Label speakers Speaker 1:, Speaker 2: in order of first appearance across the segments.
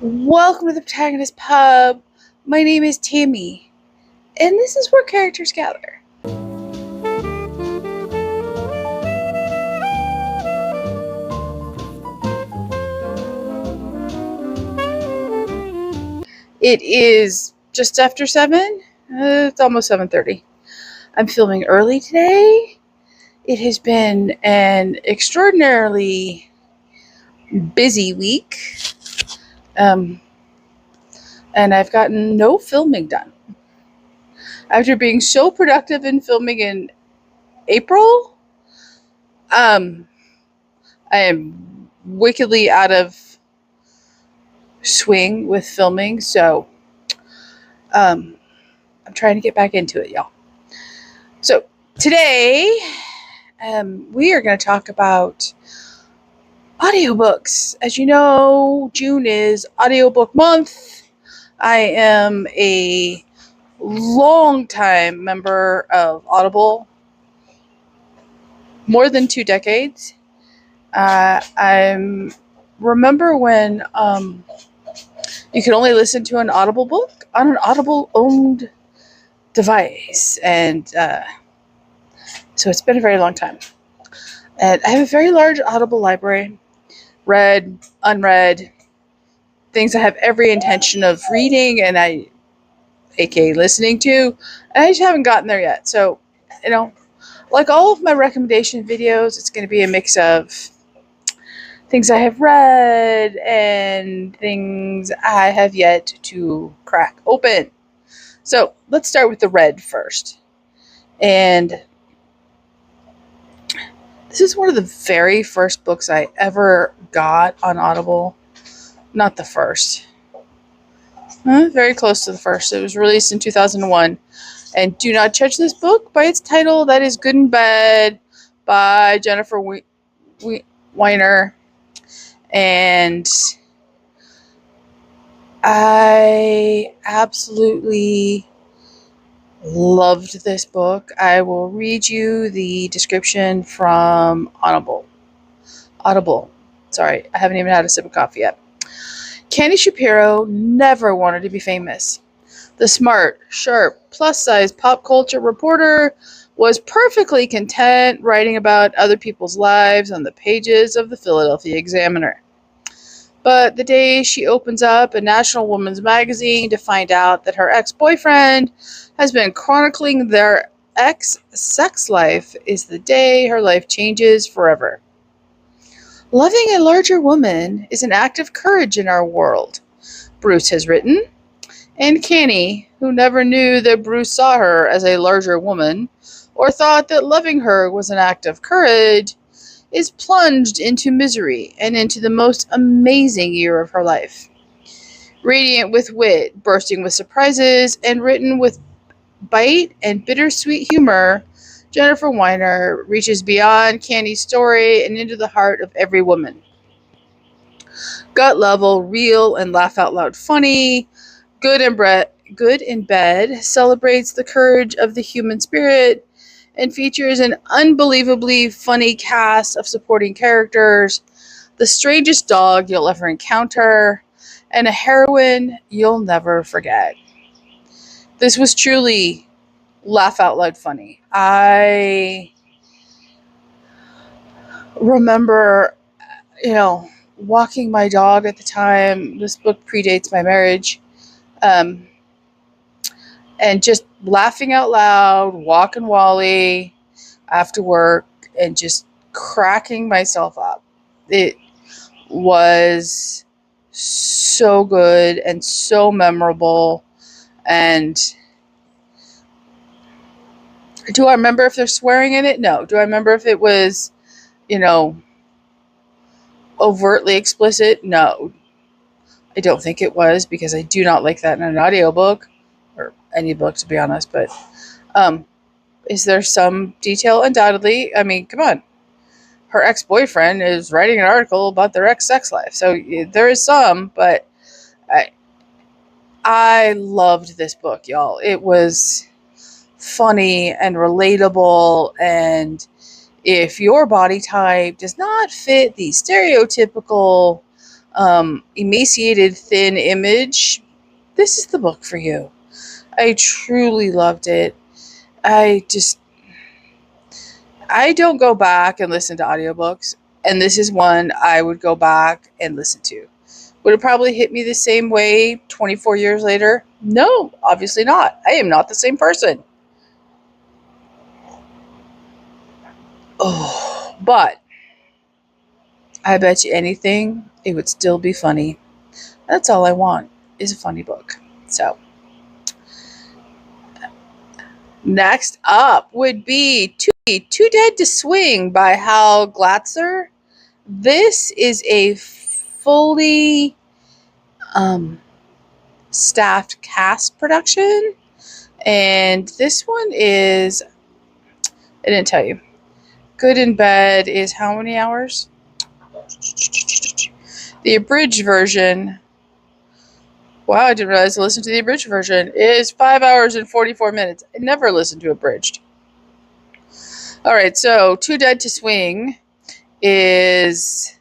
Speaker 1: Welcome to the Protagonist Pub. My name is Tammy, and this is where characters gather. It is just after 7. It's almost 7:30. I'm filming early today. It has been an extraordinarily busy week, and I've gotten no filming done. After being so productive in filming in April, I am wickedly out of swing with filming, so I'm trying to get back into it, y'all. So today, we are going to talk about audiobooks. As you know, June is audiobook month. I am a long-time member of Audible, more than 2 decades. I remember when you could only listen to an Audible book on an Audible-owned device, and so it's been a very long time. And I have a very large Audible library, read, unread, things I have every intention of reading and aka listening to, and I just haven't gotten there yet. So, like all of my recommendation videos, it's going to be a mix of things I have read and things I have yet to crack open. So let's start with the read first. And this is one of the very first books I ever got on Audible. Not the first. Very close to the first. It was released in 2001. And do not judge this book by its title. That is Good in Bed by Jennifer Weiner. And I absolutely loved this book. I will read you the description from Audible. Sorry, I haven't even had a sip of coffee yet. Candy Shapiro never wanted to be famous. The smart, sharp, plus-size pop culture reporter was perfectly content writing about other people's lives on the pages of the Philadelphia Examiner. But the day she opens up a National Woman's Magazine to find out that her ex-boyfriend has been chronicling their ex-sex life is the day her life changes forever. Loving a larger woman is an act of courage in our world, Bruce has written. And Canny, who never knew that Bruce saw her as a larger woman, or thought that loving her was an act of courage, is plunged into misery and into the most amazing year of her life. Radiant with wit, bursting with surprises, and written with bite and bittersweet humor, Jennifer Weiner reaches beyond Candy's story and into the heart of every woman. Gut level, real, and laugh out loud funny, Good in Bed celebrates the courage of the human spirit and features an unbelievably funny cast of supporting characters, the strangest dog you'll ever encounter, and a heroine you'll never forget. This was truly laugh out loud funny. I remember, walking my dog at the time. This book predates my marriage. And just laughing out loud, walking Wally after work, and just cracking myself up. It was so good and so memorable. And do I remember if there's swearing in it? No. Do I remember if it was, overtly explicit? No. I don't think it was, because I do not like that in an audiobook, or any book, to be honest. But is there some detail? Undoubtedly. I mean, come on. Her ex-boyfriend is writing an article about their ex-sex life, so there is some. But I loved this book, y'all. It was funny and relatable, and if your body type does not fit the stereotypical emaciated, thin image, this is the book for you. I truly loved it. I don't go back and listen to audiobooks, and this is one I would go back and listen to. Would it probably hit me the same way 24 years later? No, obviously not. I am not the same person. Oh, but I bet you anything, it would still be funny. That's all I want, is a funny book. So, next up would be Too Dead to Swing by Hal Glatzer. This is a fully staffed cast production, and this one is, I didn't tell you, Good in Bed is how many hours? The abridged version, wow, I didn't realize I listened to the abridged version, is 5 hours and 44 minutes. I never listened to abridged. Alright, so Too Dead to Swing is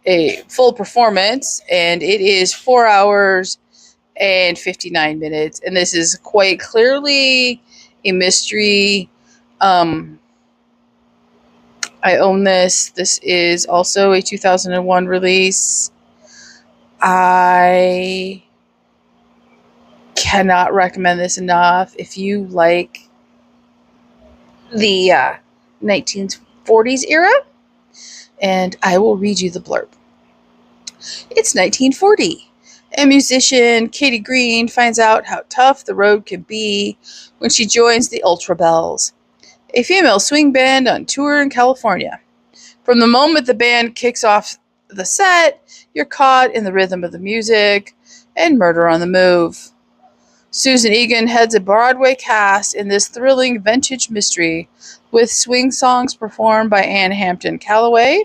Speaker 1: a full performance, and it is 4 hours and 59 minutes, and this is quite clearly a mystery. I own this. This is also a 2001 release. I cannot recommend this enough. If you like the 1940s era, and I will read you the blurb. It's 1940. A musician, Katie Green, finds out how tough the road can be when she joins the Ultra Bells, a female swing band on tour in California. From the moment the band kicks off the set, you're caught in the rhythm of the music and murder on the move. Susan Egan heads a Broadway cast in this thrilling vintage mystery with swing songs performed by Anne Hampton Callaway,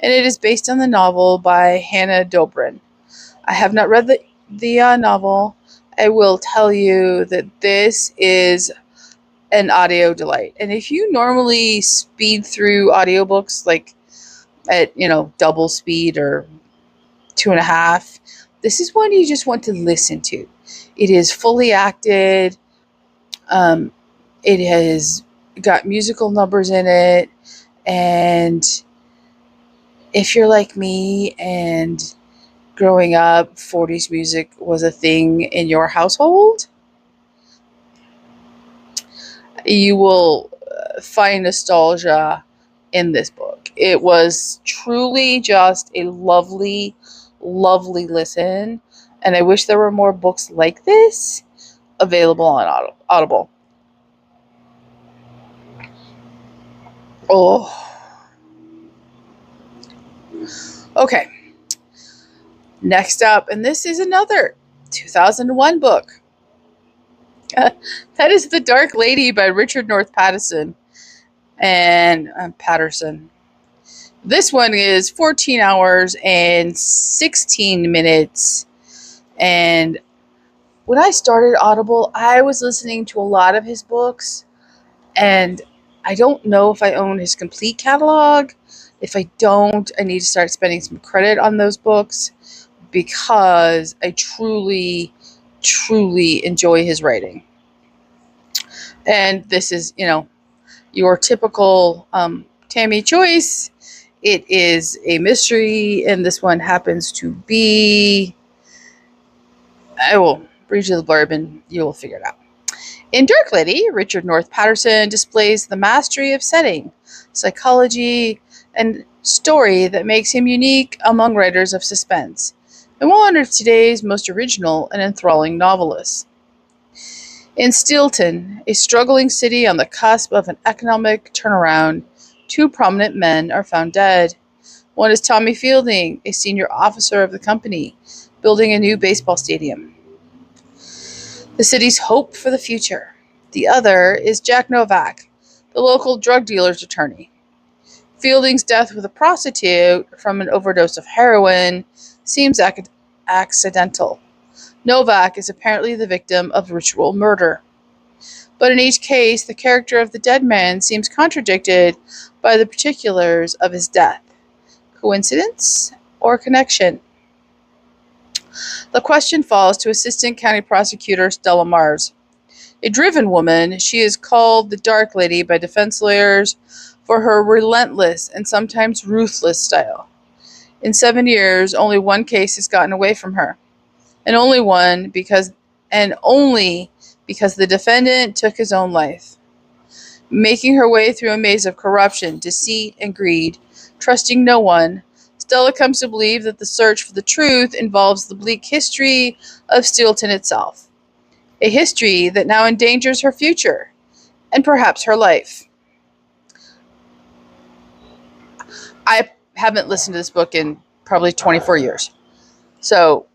Speaker 1: and it is based on the novel by Hannah Dobrin. I have not read the novel. I will tell you that this is an audio delight. And if you normally speed through audiobooks like at, double speed or 2.5, this is one you just want to listen to. It is fully acted. It has got musical numbers in it. And if you're like me and growing up, 40s music was a thing in your household, you will find nostalgia in this book. It was truly just a lovely, lovely listen, and I wish there were more books like this available on Audible. Oh. Okay. Next up, and this is another 2001 book. That is The Dark Lady by Richard North Patterson. This one is 14 hours and 16 minutes. And when I started Audible, I was listening to a lot of his books. And I don't know if I own his complete catalog. If I don't, I need to start spending some credit on those books, because I truly, truly enjoy his writing. And this is, your typical Tammy choice. It is a mystery, and this one happens to be, I will read you the blurb and you will figure it out. In Dark Lady, Richard North Patterson displays the mastery of setting, psychology, and story that makes him unique among writers of suspense, and one of today's most original and enthralling novelists. In Steelton, a struggling city on the cusp of an economic turnaround, two prominent men are found dead. One is Tommy Fielding, a senior officer of the company, building a new baseball stadium, the city's hope for the future. The other is Jack Novak, the local drug dealer's attorney. Fielding's death with a prostitute from an overdose of heroin seems accidental. Novak is apparently the victim of ritual murder. But in each case, the character of the dead man seems contradicted by the particulars of his death. Coincidence or connection? The question falls to Assistant County Prosecutor Stella Mars. A driven woman, she is called the Dark Lady by defense lawyers for her relentless and sometimes ruthless style. In 7 years, only one case has gotten away from her, and only because the defendant took his own life. Making her way through a maze of corruption, deceit, and greed, trusting no one, Stella comes to believe that the search for the truth involves the bleak history of Steelton itself. A history that now endangers her future, and perhaps her life. I haven't listened to this book in probably 24 years. So,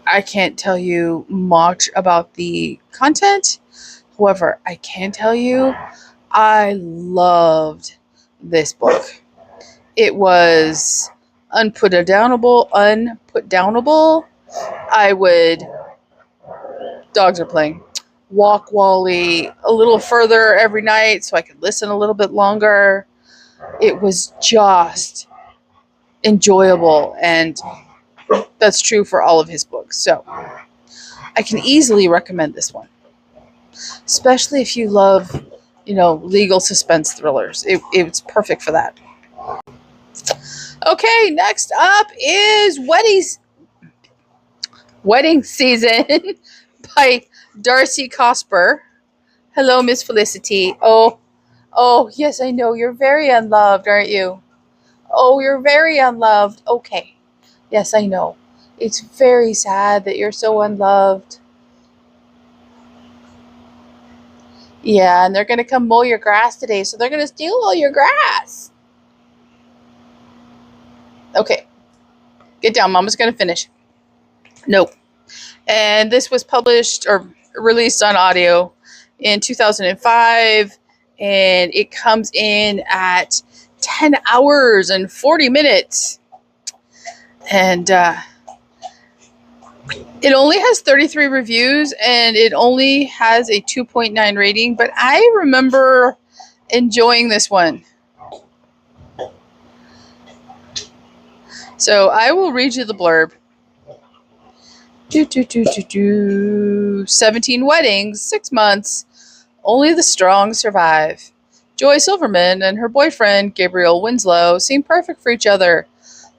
Speaker 1: I can't tell you much about the content. However, I can tell you I loved this book. It was unputdownable. I would, dogs are playing, walk Wally a little further every night so I could listen a little bit longer. It was just enjoyable, and that's true for all of his books. So I can easily recommend this one, especially if you love, legal suspense thrillers. It's perfect for that. Okay, next up is Wedding Season by Darcy Cosper. Hello, Miss Felicity. Oh, yes, I know. You're very unloved, aren't you? Oh, you're very unloved. Okay. Yes, I know. It's very sad that you're so unloved. Yeah, and they're going to come mow your grass today, so they're going to steal all your grass. Okay. Get down. Mama's going to finish. Nope. And this was published or released on audio in 2005, and it comes in at 10 hours and 40 minutes. And it only has 33 reviews, and it only has a 2.9 rating, but I remember enjoying this one. So I will read you the blurb. 17 weddings, 6 months. Only the strong survive. Joy Silverman and her boyfriend, Gabriel Winslow, seem perfect for each other.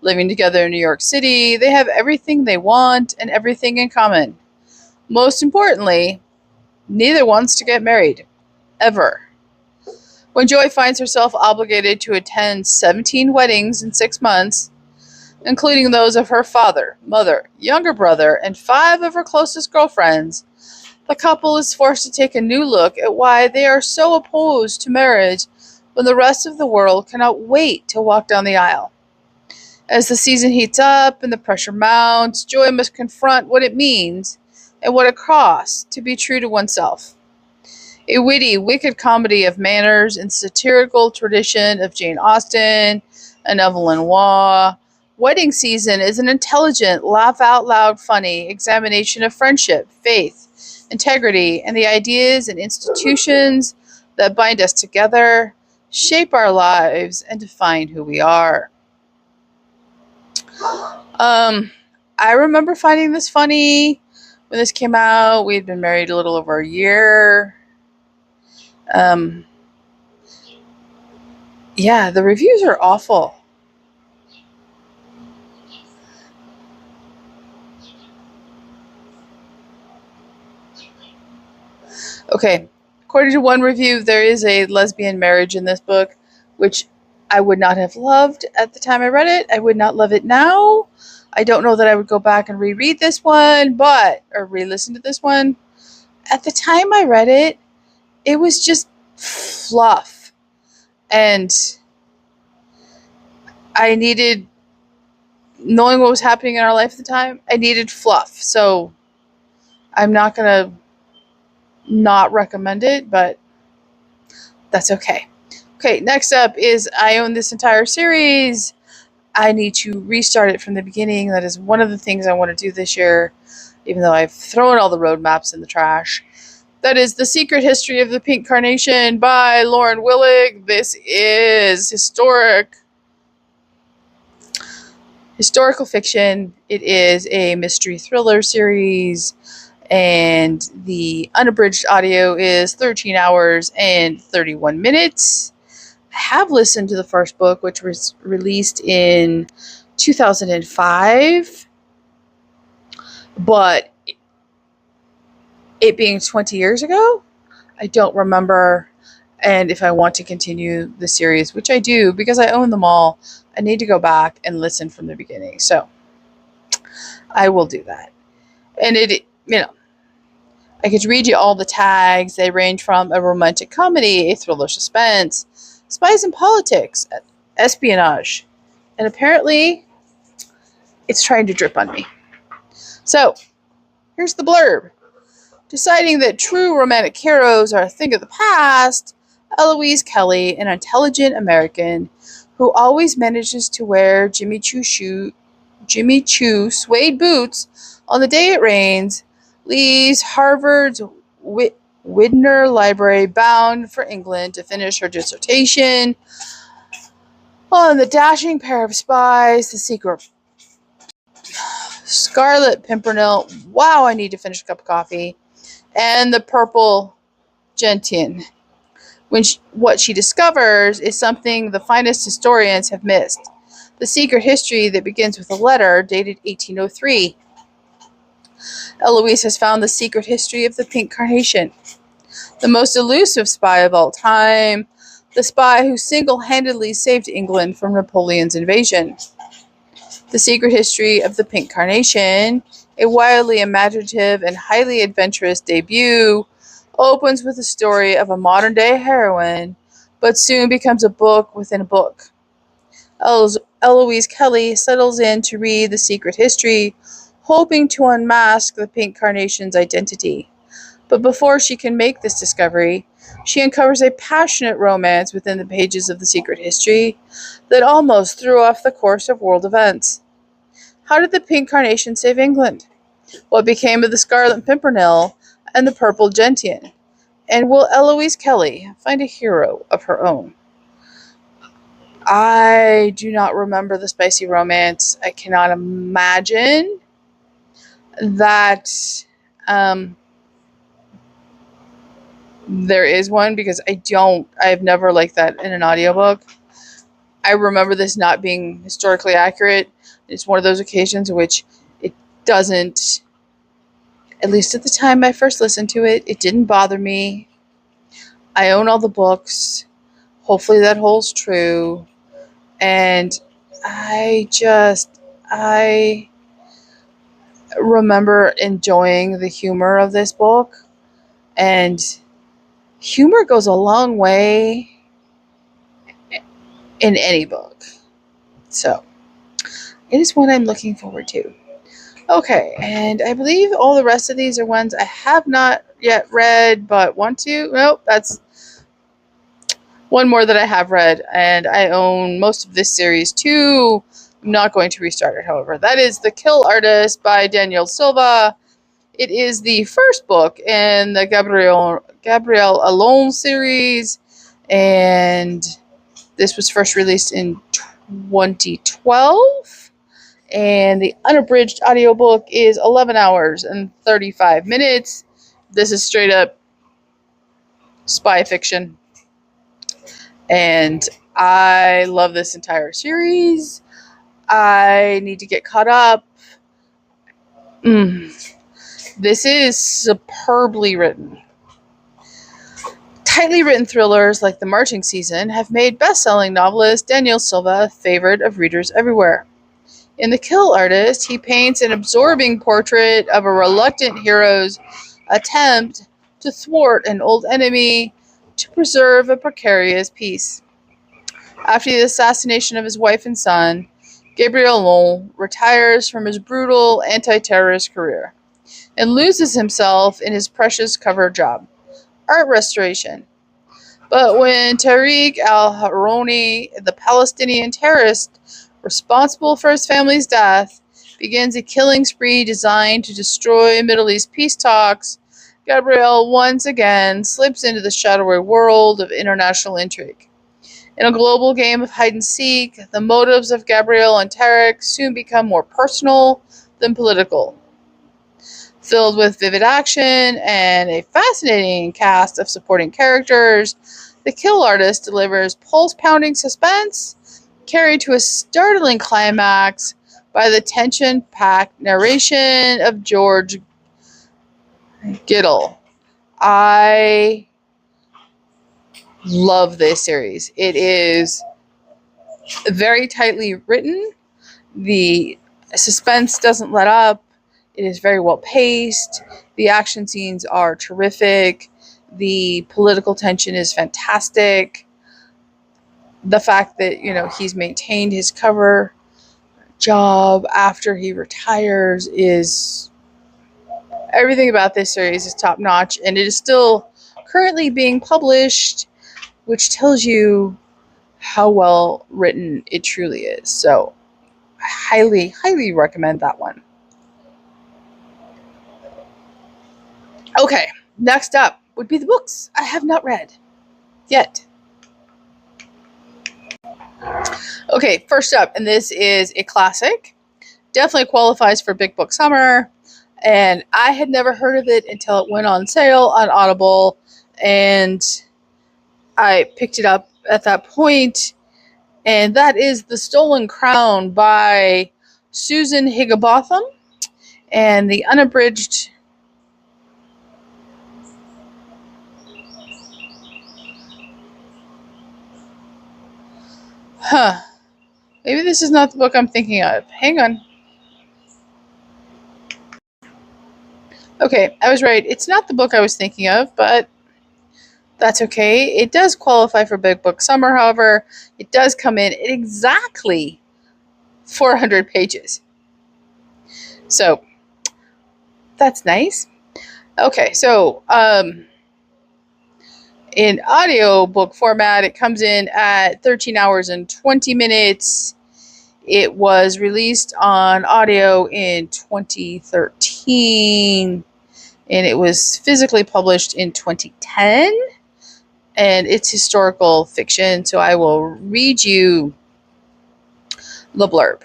Speaker 1: Living together in New York City, they have everything they want and everything in common. Most importantly, neither wants to get married. Ever. When Joy finds herself obligated to attend 17 weddings in 6 months, including those of her father, mother, younger brother, and 5 of her closest girlfriends, the couple is forced to take a new look at why they are so opposed to marriage when the rest of the world cannot wait to walk down the aisle. As the season heats up and the pressure mounts, Joy must confront what it means and what it costs to be true to oneself. A witty, wicked comedy of manners and satirical tradition of Jane Austen and Evelyn Waugh, Wedding Season is an intelligent, laugh-out-loud funny examination of friendship, faith, integrity, and the ideas and institutions that bind us together, shape our lives, and define who we are. I remember finding this funny when this came out. We had been married a little over a year. Yeah, the reviews are awful. Okay, according to one review, there is a lesbian marriage in this book, which I would not have loved at the time I read it. I would not love it now. I don't know that I would go back and reread this one, or re-listen to this one. At the time I read it, it was just fluff. And I needed, knowing what was happening in our life at the time, I needed fluff. So I'm not going to not recommend it, but that's okay. Okay, next up is I own this entire series. I need to restart it from the beginning. That is one of the things I want to do this year, even though I've thrown all the roadmaps in the trash. That is The Secret History of the Pink Carnation by Lauren Willig. This is historic. historical fiction. It is a mystery thriller series, and the unabridged audio is 13 hours and 31 minutes. I have listened to the first book, which was released in 2005, but it being 20 years ago, I don't remember. And if I want to continue the series, which I do because I own them all, I need to go back and listen from the beginning. So I will do that. And I could read you all the tags. They range from a romantic comedy, a thriller suspense, spies and politics, espionage. And apparently, it's trying to drip on me. So, here's the blurb. Deciding that true romantic heroes are a thing of the past, Eloise Kelly, an intelligent American who always manages to wear Jimmy Choo suede boots on the day it rains, leaves Harvard's Widener Library bound for England to finish her dissertation on the dashing pair of spies, the secret Scarlet Pimpernel. Wow, I need to finish a cup of coffee. And the purple gentian. What she discovers is something the finest historians have missed. The secret history that begins with a letter dated 1803. Eloise has found the secret history of the pink carnation, the most elusive spy of all time, the spy who single-handedly saved England from Napoleon's invasion. The secret history of the pink carnation, a wildly imaginative and highly adventurous debut, opens with the story of a modern-day heroine, but soon becomes a book within a book. Eloise Kelly settles in to read the secret history, hoping to unmask the pink carnation's identity. But before she can make this discovery, she uncovers a passionate romance within the pages of the secret history that almost threw off the course of world events. How did the pink carnation save England? What became of the Scarlet Pimpernel and the purple gentian? And will Eloise Kelly find a hero of her own? I do not remember the spicy romance. I cannot imagine that there is one, because I've never liked that in an audiobook. I remember this not being historically accurate. It's one of those occasions in which it doesn't, at least at the time I first listened to it, it didn't bother me. I own all the books. Hopefully that holds true. And I remember enjoying the humor of this book. And humor goes a long way in any book. So, it is one I'm looking forward to. Okay, and I believe all the rest of these are ones I have not yet read, but want to. Nope, that's one more that I have read, and I own most of this series too. I'm not going to restart it, however. That is The Kill Artist by Daniel Silva. It is the first book in the Gabriel Allon series, and this was first released in 2012. And the unabridged audiobook is 11 hours and 35 minutes. This is straight up spy fiction. And I love this entire series. I need to get caught up. This is superbly written. Tightly written thrillers like The Marching Season have made best-selling novelist Daniel Silva a favorite of readers everywhere. In The Kill Artist, he paints an absorbing portrait of a reluctant hero's attempt to thwart an old enemy to preserve a precarious peace. After the assassination of his wife and son, Gabriel Allon retires from his brutal anti-terrorist career and loses himself in his precious cover job, art restoration. But when Tariq al-Haroni, the Palestinian terrorist responsible for his family's death, begins a killing spree designed to destroy Middle East peace talks, Gabriel once again slips into the shadowy world of international intrigue. In a global game of hide and seek, the motives of Gabrielle and Tarek soon become more personal than political. Filled with vivid action and a fascinating cast of supporting characters, The Kill Artist delivers pulse-pounding suspense carried to a startling climax by the tension-packed narration of George Giddle. I love this series. It is very tightly written. The suspense doesn't let up. It is very well paced. The action scenes are terrific. The political tension is fantastic. The fact that, he's maintained his cover job after he retires is everything about this series is top notch, and it is still currently being published, which tells you how well written it truly is. So I highly recommend that one. Okay, next up would be the books I have not read yet. Okay, first up, and this is a classic. Definitely qualifies for Big Book Summer, and I had never heard of it until it went on sale on Audible, and I picked it up at that point, and that is The Stolen Crown by Susan Higginbotham, and the unabridged maybe this is not the book I'm thinking of. Hang on. Okay, I was right. It's not the book I was thinking of, but that's okay. It does qualify for Big Book Summer, however. It does come in at exactly 400 pages. So, that's nice. Okay, so, in audiobook format, it comes in at 13 hours and 20 minutes. It was released on audio in 2013, and it was physically published in 2010, and it's historical fiction, so I will read you the blurb.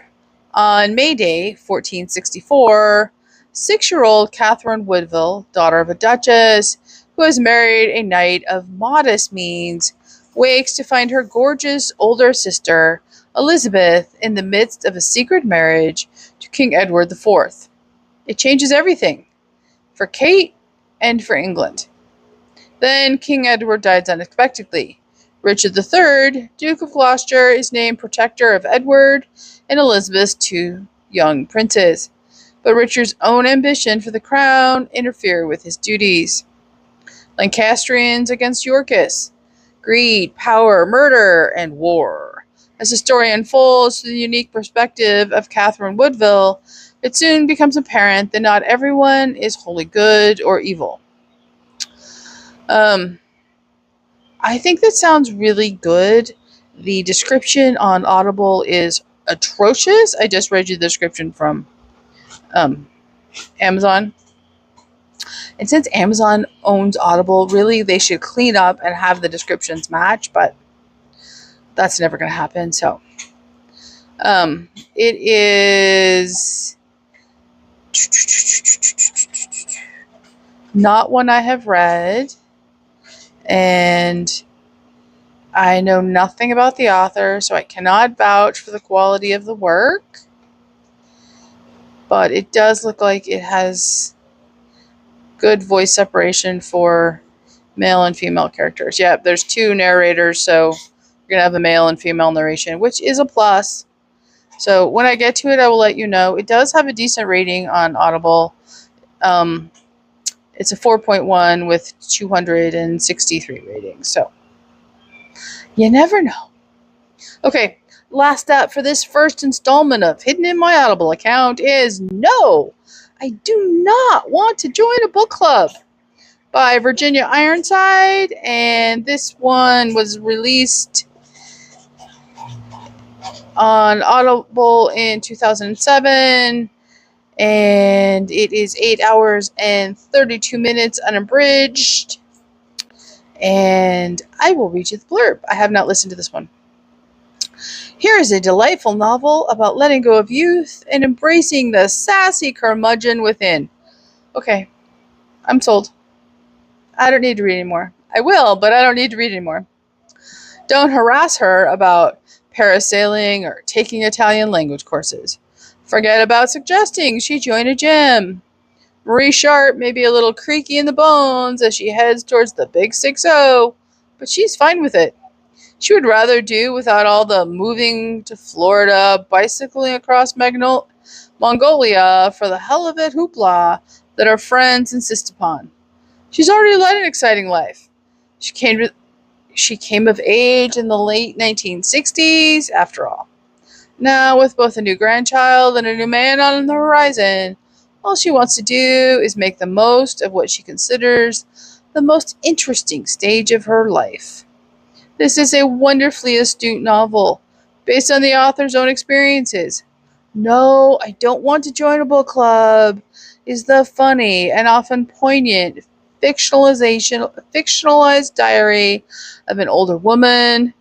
Speaker 1: On May Day, 1464, 6-year-old Catherine Woodville, daughter of a duchess, who has married a knight of modest means, wakes to find her gorgeous older sister, Elizabeth, in the midst of a secret marriage to King Edward IV. It changes everything, for Kate and for England. Then King Edward dies unexpectedly. Richard III, Duke of Gloucester, is named protector of Edward and Elizabeth's 2 young princes. But Richard's own ambition for the crown interfere with his duties. Lancastrians against Yorkists, greed, power, murder, and war. As the story unfolds through the unique perspective of Catherine Woodville, it soon becomes apparent that not everyone is wholly good or evil. I think that sounds really good. The description on Audible is atrocious. I just read you the description from Amazon. And since Amazon owns Audible, really they should clean up and have the descriptions match, but that's never going to happen. So it is not one I have read, and I know nothing about the author, so I cannot vouch for the quality of the work, but it does look like it has good voice separation for male and female characters. Yeah, there's 2 narrators, so you're going to have a male and female narration, which is a plus. So when I get to it, I will let you know. It does have a decent rating on Audible. It's a 4.1 with 263 ratings, so you never know. Okay, last up for this first installment of Hidden in My Audible account is No, I Do Not Want to Join a Book Club by Virginia Ironside, and this one was released on Audible in 2007, and it is 8 hours and 32 minutes unabridged, and I will read you the blurb. I have not listened to this one. Here is a delightful novel about letting go of youth and embracing the sassy curmudgeon within. Okay, I'm sold. I don't need to read anymore. I will, but I don't need to read anymore. Don't harass her about parasailing or taking Italian language courses. Forget about suggesting she join a gym. Marie Sharp may be a little creaky in the bones as she heads towards the big 6-0, but she's fine with it. She would rather do without all the moving to Florida, bicycling across Mongolia for the hell of it hoopla that her friends insist upon. She's already led an exciting life. She came of age in the late 1960s, after all. Now, with both a new grandchild and a new man on the horizon, all she wants to do is make the most of what she considers the most interesting stage of her life. This is a wonderfully astute novel, based on the author's own experiences. No, I don't want to join a book club, is the funny and often poignant fictionalized diary of an older woman,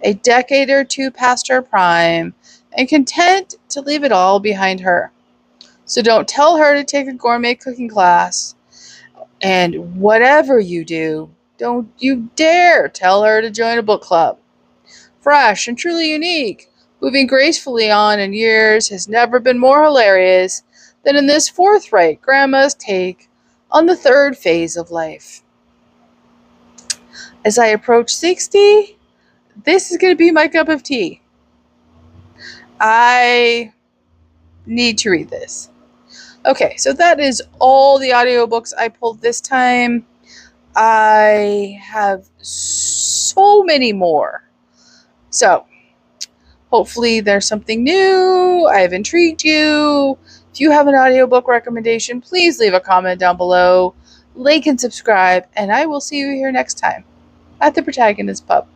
Speaker 1: a decade or two past her prime, and content to leave it all behind her. So don't tell her to take a gourmet cooking class. And whatever you do, don't you dare tell her to join a book club. Fresh and truly unique, moving gracefully on in years has never been more hilarious than in this forthright grandma's take on the third phase of life. As I approach 60, this is going to be my cup of tea. I need to read this. Okay, so that is all the audiobooks I pulled this time. I have so many more. So, hopefully there's something new. I've intrigued you. If you have an audiobook recommendation, please leave a comment down below. Like and subscribe, and I will see you here next time at the Protagonist Pub.